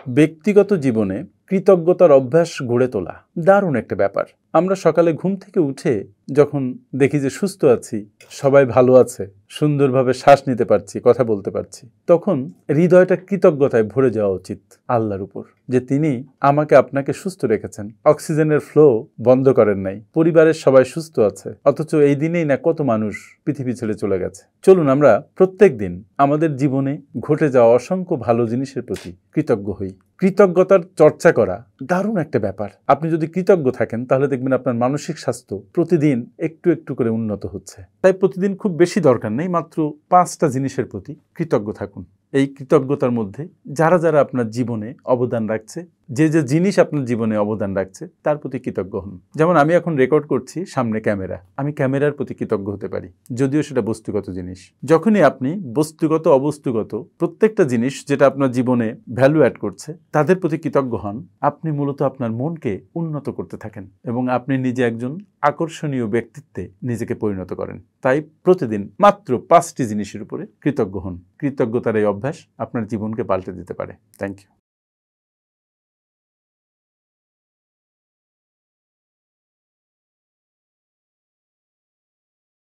ব্যক্তিগত জীবনে কৃতজ্ঞতার অভ্যাস গড়ে তোলা দারুণ একটা ব্যাপার। আমরা সকালে ঘুম থেকে উঠে যখন দেখি যে সুস্থ আছি, সবাই ভালো আছে, সুন্দরভাবে শ্বাস নিতে পারছি, কথা বলতে পারছি, তখন হৃদয়টা কৃতজ্ঞতায় ভরে যাওয়া উচিত আল্লাহর উপর, যে তিনি আমাকে আপনাকে সুস্থ রেখেছেন, অক্সিজেনের ফ্লো বন্ধ করেন নাই, পরিবারের সবাই সুস্থ আছে, অথচ এই দিনেই না কত মানুষ পৃথিবী ছেড়ে চলে গেছে। চলুন আমরা প্রত্যেক দিন আমাদের জীবনে ঘটে যাওয়া অসংখ্য ভালো জিনিসের প্রতি কৃতজ্ঞ হই। কৃতজ্ঞতার চর্চা করা দারুণ একটা ব্যাপার। আপনি যদি কৃতজ্ঞ থাকেন তাহলে দেখবেন আপনার মানসিক স্বাস্থ্য প্রতিদিন একটু একটু করে উন্নত হচ্ছে। তাই প্রতিদিন খুব বেশি দরকার নেই, মাত্র 5টা জিনিসের প্রতি কৃতজ্ঞ থাকুন। এই কৃতজ্ঞতার মধ্যে যারা যারা আপনার জীবনে অবদান রাখছে, যে যে জিনিস আপনার জীবনে অবদান রাখছে তার প্রতি কৃতজ্ঞ হন। যেমন আমি এখন রেকর্ড করছি, সামনে ক্যামেরা, আমি ক্যামেরার প্রতি কৃতজ্ঞ হতে পারি, যদিও সেটা বস্তুগত জিনিস। যখনই আপনি বস্তুগত অবস্তুগত প্রত্যেকটা জিনিস যেটা আপনার জীবনে ভ্যালু অ্যাড করছে তাদের প্রতি কৃতজ্ঞ হন, আপনি মূলত আপনার মনকে উন্নত করতে থাকেন এবং আপনি নিজে একজন আকর্ষণীয় ব্যক্তিত্বে নিজেকে পরিণত করেন। তাই প্রতিদিন মাত্র 5টি জিনিসের উপরে কৃতজ্ঞ হন। কৃতজ্ঞতার এই অভ্যাস আপনার জীবনকে পাল্টে দিতে পারে। Thank you.